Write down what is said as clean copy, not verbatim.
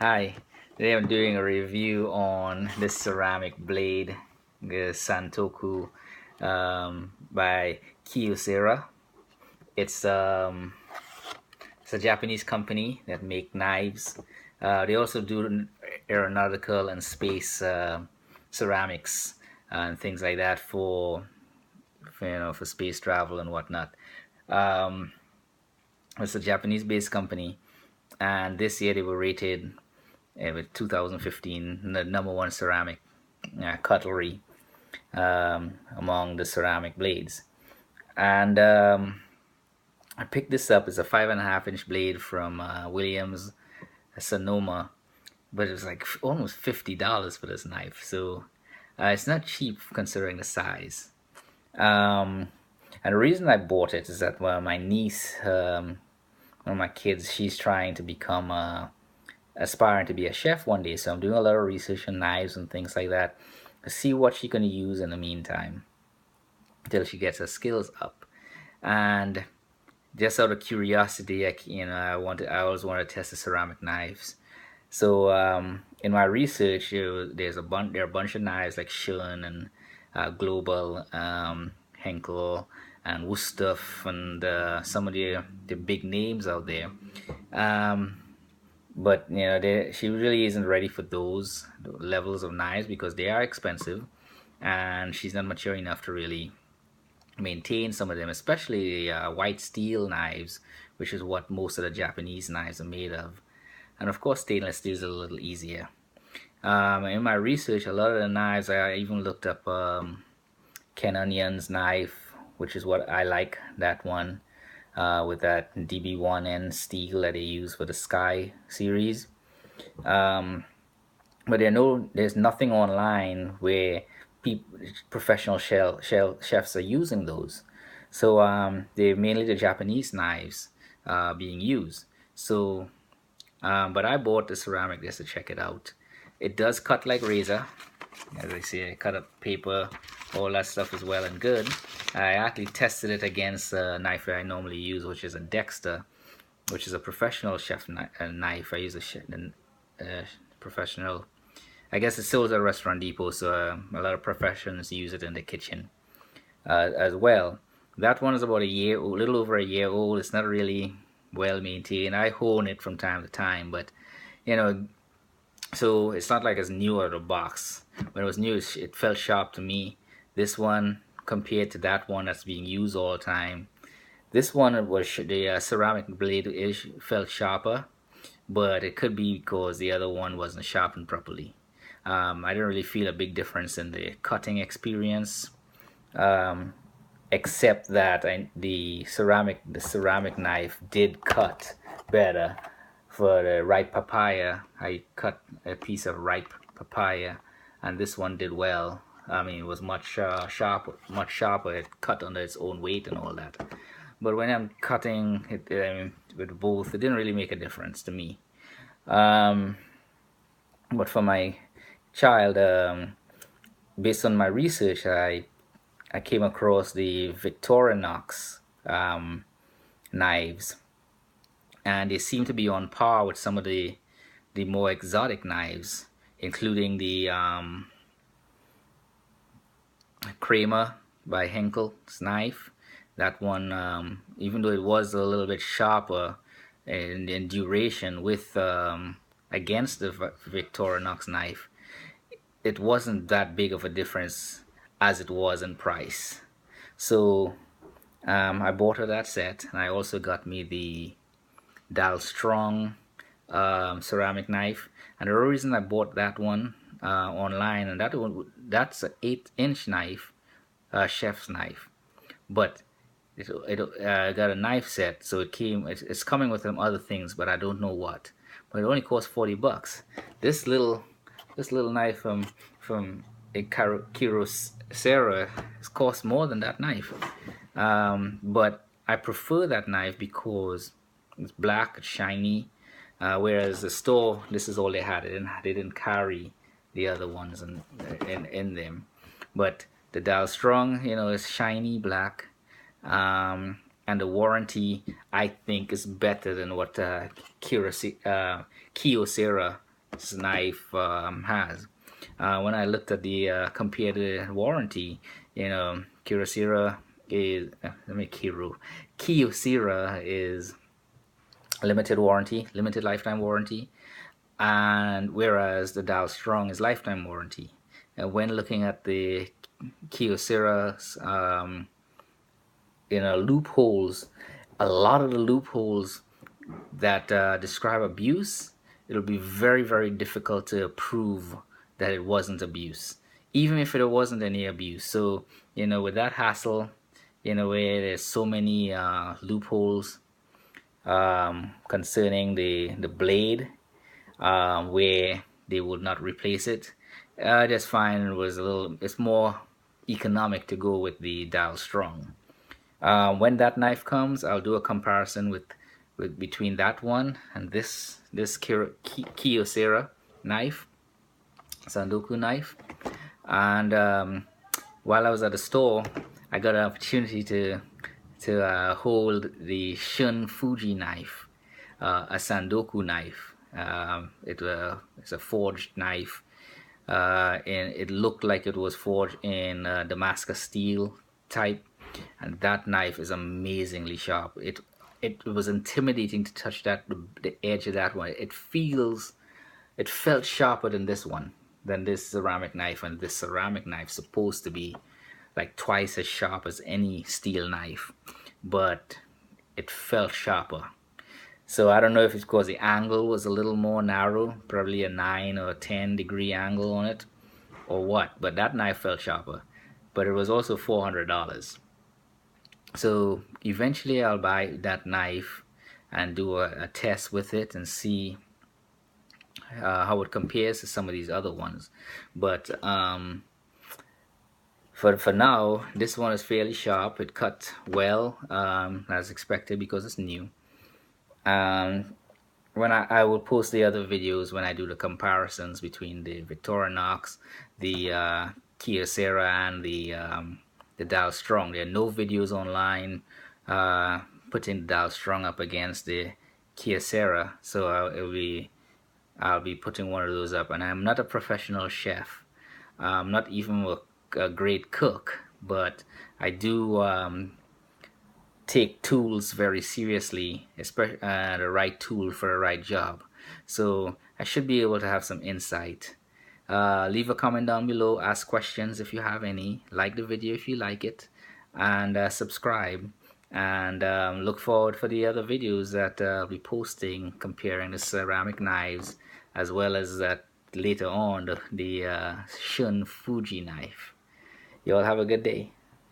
Hi, today I'm doing a review on this ceramic blade, the Santoku, by Kyocera. It's um, it's a Japanese company that make knives. They also do aeronautical and space ceramics and things like that for space travel and whatnot. Um, it's a Japanese-based company, and this year they were rated with 2015 the number one ceramic cutlery among the ceramic blades. And I picked this up. It's a 5.5 inch blade from Williams Sonoma, but it was like almost $50 for this knife. So it's not cheap considering the size. Um, and the reason I bought it is that my niece, one of my kids, she's trying to become aspiring to be a chef one day. So I'm doing a lot of research on knives and things like that to see what she can use in the meantime until she gets her skills up. And just out of curiosity, I always want to test the ceramic knives. So in my research, there are a bunch of knives like Schön and Global, Henkel, and Wusthof, and some of the big names out there. Um, but she really isn't ready for those levels of knives because they are expensive, and she's not mature enough to really maintain some of them, especially white steel knives, which is what most of the Japanese knives are made of. And of course, stainless steel is a little easier. In my research, a lot of the knives, I even looked up Ken Onion's knife, which is what I like, that one, with that DB1N steel that they use for the Sky series. Um, but there's nothing online where professional chefs are using those. So they're mainly the Japanese knives being used. So, but I bought the ceramic just to check it out. It does cut like razor. As I say, I cut up paper, all that stuff is well and good. I actually tested it against a knife that I normally use, which is a Dexter, which is a professional chef knife. I use professional. I guess it sells at Restaurant Depot, so a lot of professions use it in the kitchen as well. That one is about a little over a year old. It's not really well maintained. I hone it from time to time, but you know, so it's not like it's new out of the box. When it was new, it felt sharp to me. This one, compared to that one that's being used all the time, this one was the ceramic blade is felt sharper, but it could be because the other one wasn't sharpened properly. I didn't really feel a big difference in the cutting experience, um, except that the ceramic knife did cut better. For the ripe papaya, I cut a piece of ripe papaya, and this one did well. I mean, it was much sharper. It cut under its own weight and all that. But when I'm cutting it with both, it didn't really make a difference to me. Um, but for my child, based on my research, I came across the Victorinox knives, and they seem to be on par with some of the more exotic knives, including the Kramer by Henkel's knife. That one, even though it was a little bit sharper in duration with against the Victorinox knife, it wasn't that big of a difference as it was in price. So I bought her that set, and I also got me the Dal Strong ceramic knife. And the reason I bought that one online, and that's an 8-inch knife, chef's knife, but it got a knife set, so it's coming with some other things, but I don't know what. But it only cost $40. This little this little knife from a Kyocera costs more than that knife. But I prefer that knife because it's black, it's shiny. Whereas the store, this is all they had. They didn't carry the other ones in them. But the Dial Strong, is shiny black. And the warranty, I think, is better than what Kyocera this knife has. When I looked at the compared to warranty, Kyocera is let me Kyocera is limited warranty, limited lifetime warranty, and whereas the Dial Strong is lifetime warranty. And when looking at the Kyocera's loopholes, a lot of the loopholes that describe abuse, it'll be very, very difficult to prove that it wasn't abuse, even if it wasn't any abuse. So, with that hassle, where there's so many loopholes concerning the blade, where they would not replace it, I just find it's more economic to go with the Dial Strong. When that knife comes, I'll do a comparison with between that one and this Kyocera knife, Sandoku knife. And while I was at the store, I got an opportunity to hold the Shun Fuji knife, a Sandoku knife. It's a forged knife, and it looked like it was forged in Damascus steel type, and that knife is amazingly sharp. It was intimidating to touch the edge of that one. It felt sharper than this ceramic knife, and this ceramic knife supposed to be like twice as sharp as any steel knife, but it felt sharper. So I don't know if it's because the angle was a little more narrow, probably a 9 or 10 degree angle on it, or what, but that knife felt sharper. But it was also $400. So eventually I'll buy that knife and do a test with it and see how it compares to some of these other ones. But for now, this one is fairly sharp. It cut well, as expected, because it's new. When I will post the other videos when I do the comparisons between the Victorinox, the Kyocera, and the Dial Strong. There are no videos online putting the Dial Strong up against the Kyocera, so I'll be putting one of those up. And I'm not a professional chef. I'm not even a great cook, but I do take tools very seriously, especially the right tool for the right job. So I should be able to have some insight. Leave a comment down below, ask questions if you have any, like the video if you like it, and subscribe. And look forward for the other videos that I'll be posting comparing the ceramic knives, as well as later on the Shun Fuji knife. You all have a good day.